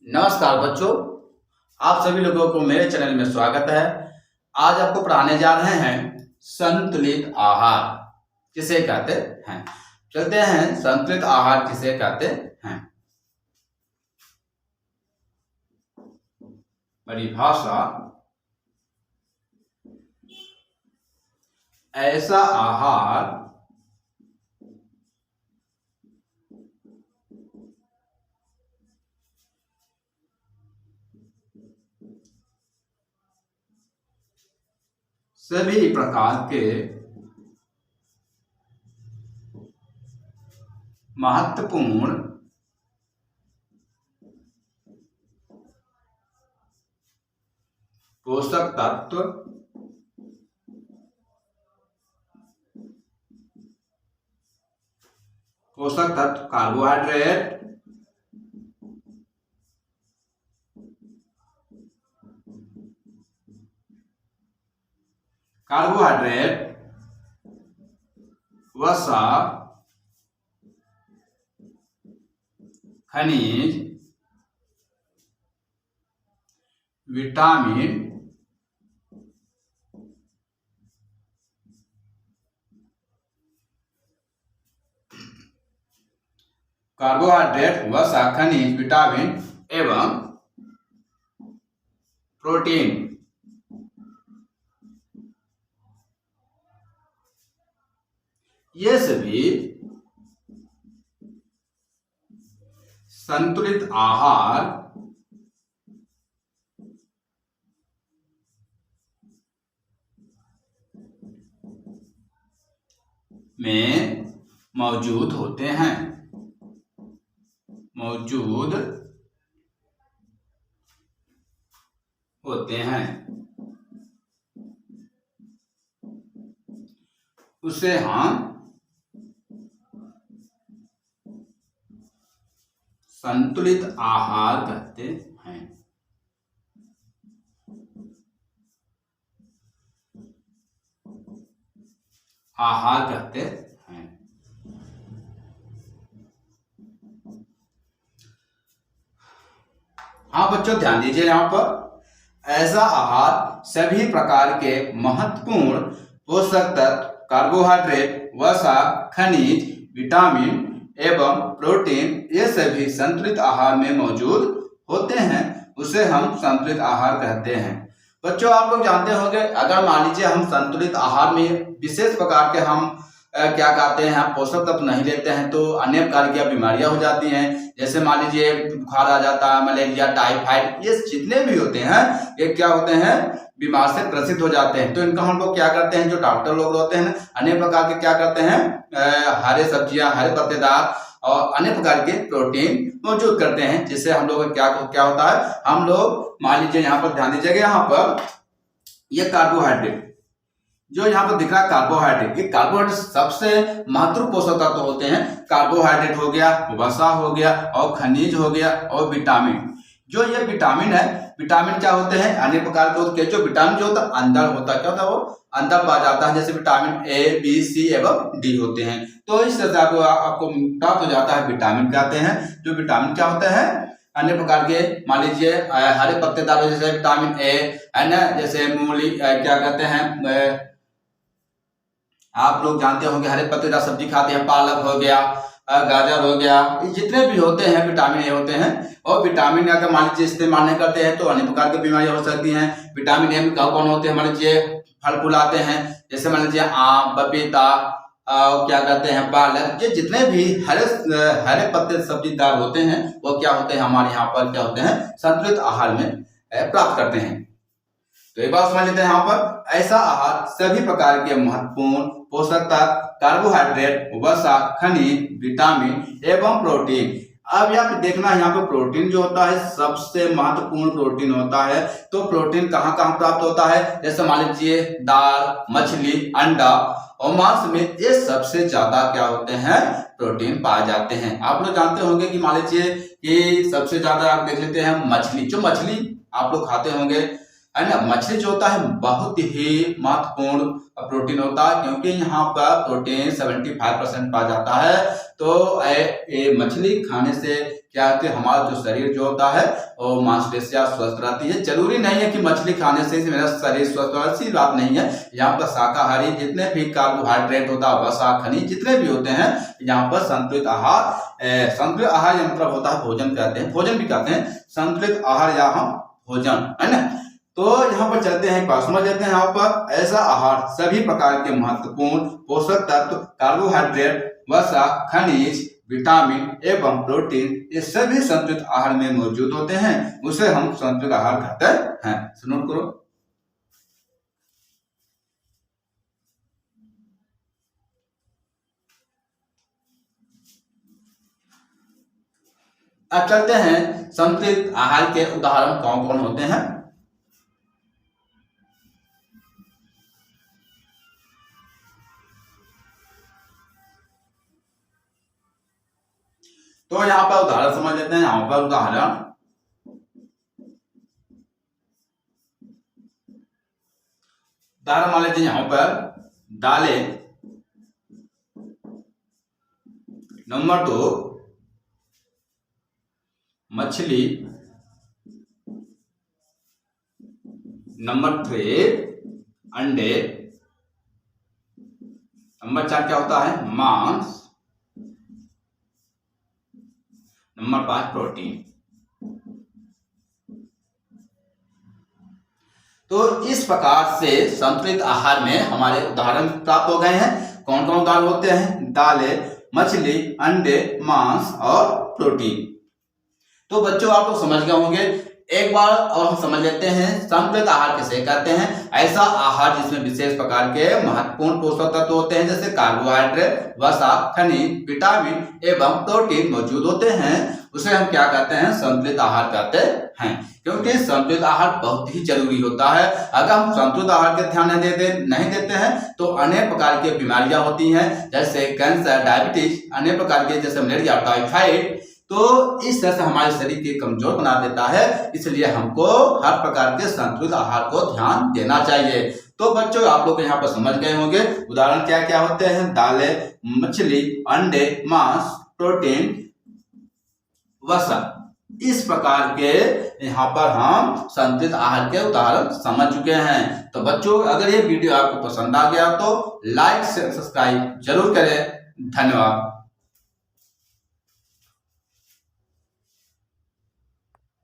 नमस्कार बच्चों, आप सभी लोगों को मेरे चैनल में स्वागत है। आज आपको पढ़ाने जा रहे हैं संतुलित आहार किसे कहते हैं। चलते हैं, संतुलित आहार किसे कहते हैं। परिभाषा: ऐसा आहार सभी प्रकार के महत्वपूर्ण पोषक तत्व कार्बोहाइड्रेट, वसा, खनिज, विटामिन, कार्बोहाइड्रेट, वसा, खनिज, विटामिन एवं प्रोटीन। ये सभी संतुलित आहार में मौजूद होते हैं। उसे हम संतुलित आहार कहते हैं। हाँ बच्चों, ध्यान दीजिए। यहाँ पर ऐसा आहार सभी प्रकार के महत्वपूर्ण पोषक तत्व कार्बोहाइड्रेट, वसा, खनिज, विटामिन एवं प्रोटीन ये सभी संतुलित आहार में मौजूद होते हैं। उसे हम संतुलित आहार कहते हैं। बच्चों, आप लोग जानते होंगे, अगर मान लीजिए हम संतुलित आहार में विशेष प्रकार के हम क्या कहते हैं, पोषक तत्व नहीं लेते हैं तो अन्य प्रकार की बीमारियां हो जाती हैं। जैसे मान लीजिए बुखार आ जाता है, मलेरिया, टाइफाइड, ये जितने भी होते हैं ये क्या होते हैं, बीमार से ग्रसित हो जाते हैं। तो इनका हम लोग क्या करते हैं, जो डॉक्टर लोग होते हैं अन्य प्रकार के क्या करते हैं, हरे सब्जियां, हरे पत्तेदार और अन्य प्रकार के प्रोटीन मौजूद करते हैं, जिससे हम लोग क्या होता है, हम लोग मान लीजिए यहाँ पर ध्यान दीजिएगा, यहाँ पर ये कार्बोहाइड्रेट जो यहाँ पर दिख रहा है, कार्बोहाइड्रेट, ये कार्बोहाइड्रेट सबसे महत्वपूर्ण पोषक तत्व होते हैं। कार्बोहाइड्रेट हो गया, वसा हो गया और खनिज हो गया और विटामिन। जो ये विटामिन है, विटामिन क्या होते हैं, अन्य प्रकार के होते हैं। जो विटामिन जो होता है अंदर होता है, क्या होता है, वो अंदर पा जाता है। जैसे विटामिन ए, बी, सी एवं डी होते हैं। तो इस तरह से आपको प्राप्त हो जाता है विटामिन कहते हैं। जो विटामिन क्या होते हैं, अन्य प्रकार के, मान लीजिए हरे पत्तेदार जैसे विटामिन ए है ना, जैसे मूली, क्या कहते हैं, आप लोग जानते होंगे हरे पत्तेदार सब्जी खाते हैं, पालक हो गया, गाजर हो गया, जितने भी होते हैं विटामिन ए होते हैं। और विटामिन अगर मान लीजिए इस्तेमाल नहीं करते हैं तो अन्य प्रकार की बीमारियां हो सकती हैं। विटामिन ए में कौन होते हैं, मान लीजिए फल फूल आते हैं, जैसे मान लीजिए आम, पपीता, क्या कहते हैं, पालक, ये जितने भी हरे पत्ते सब्जीदार होते हैं वो क्या होते हैं, हमारे यहाँ पर क्या होते हैं, संतुलित आहार में प्राप्त करते हैं। तो एक बात समझ लेते हैं, यहाँ पर ऐसा आहार सभी प्रकार के महत्वपूर्ण पोषक तत्व कार्बोहाइड्रेट, वसा, खनिज, विटामिन एवं प्रोटीन। अब यहाँ पे देखना है, यहाँ पे प्रोटीन जो होता है सबसे महत्वपूर्ण प्रोटीन होता है। तो प्रोटीन कहाँ कहाँ प्राप्त होता है, जैसे मान लीजिए दाल, मछली, अंडा और मांस में ये सबसे ज्यादा क्या होते हैं, प्रोटीन पाए जाते हैं। आप लोग जानते होंगे कि मान लीजिए कि सबसे ज्यादा आप देख लेते हैं मछली। जो मछली आप लोग खाते होंगे है ना। मछली जो होता है बहुत ही महत्वपूर्ण प्रोटीन होता है, क्योंकि यहाँ पर प्रोटीन 75% पाया जाता है। तो ये मछली खाने से क्या होता है, हमारा जो शरीर जो होता है वो मांसपेशियां स्वस्थ रहती है। जरूरी नहीं है कि मछली खाने से मेरा शरीर स्वस्थ हो, ऐसी बात नहीं है। यहाँ पर शाकाहारी जितने भी कार्बोहाइड्रेट होता है, वसा, खनिज जितने भी होते हैं, यहाँ पर संतुलित आहार, संतुलित आहार मतलब होता है भोजन कहते हैं, भोजन भी कहते हैं, संतुलित आहार या हम भोजन, है ना। तो यहाँ पर चलते हैं, समझ लेते हैं। यहाँ पर ऐसा आहार सभी प्रकार के महत्वपूर्ण पोषक तत्व, कार्बोहाइड्रेट, वसा, खनिज, विटामिन एवं प्रोटीन, ये सभी संतुलित आहार में मौजूद होते हैं, उसे हम संतुलित आहार कहते हैं। नोट करो। अब चलते हैं संतुलित आहार के उदाहरण कौन कौन होते हैं। तो यहाँ पर उदाहरण समझ लेते हैं। यहाँ पर उदाहरण, मान लेते हैं यहाँ पर दालें, नंबर 2 मछली, नंबर 3 अंडे, नंबर 4 क्या होता है, मांस, नंबर 5 प्रोटीन। तो इस प्रकार से संतुलित आहार में हमारे उदाहरण प्राप्त हो गए हैं। कौन कौन उदाहरण होते हैं, दालें, मछली, अंडे, मांस और प्रोटीन। तो बच्चों आप लोग समझ गए होंगे। एक बार और हम समझ लेते हैं संतुलित आहार किसे कहते हैं। ऐसा आहार जिसमें विशेष प्रकार के महत्वपूर्ण पोषक तत्व होते हैं, जैसे कार्बोहाइड्रेट, वसा, खनिज, विटामिन एवं प्रोटीन मौजूद होते हैं, उसे हम क्या कहते हैं, संतुलित आहार कहते हैं। क्योंकि संतुलित आहार बहुत ही जरूरी होता है। अगर हम संतुलित आहार के ध्यान नहीं देते हैं तो अनेक प्रकार की बीमारियां होती हैं, जैसे कैंसर, डायबिटीज, अनेक प्रकार के, जैसे मलेरिया, टाइफाइड। तो इस तरह से हमारे शरीर के कमजोर बना देता है। इसलिए हमको हर प्रकार के संतुलित आहार को ध्यान देना चाहिए। तो बच्चों आप लोग यहाँ पर समझ गए होंगे उदाहरण क्या क्या होते हैं, दालें, मछली, अंडे, मांस, प्रोटीन, वसा। इस प्रकार के यहाँ पर हम संतुलित आहार के उदाहरण समझ चुके हैं। तो बच्चों अगर ये वीडियो आपको पसंद आ गया तो लाइक से सब्सक्राइब जरूर करें। धन्यवाद।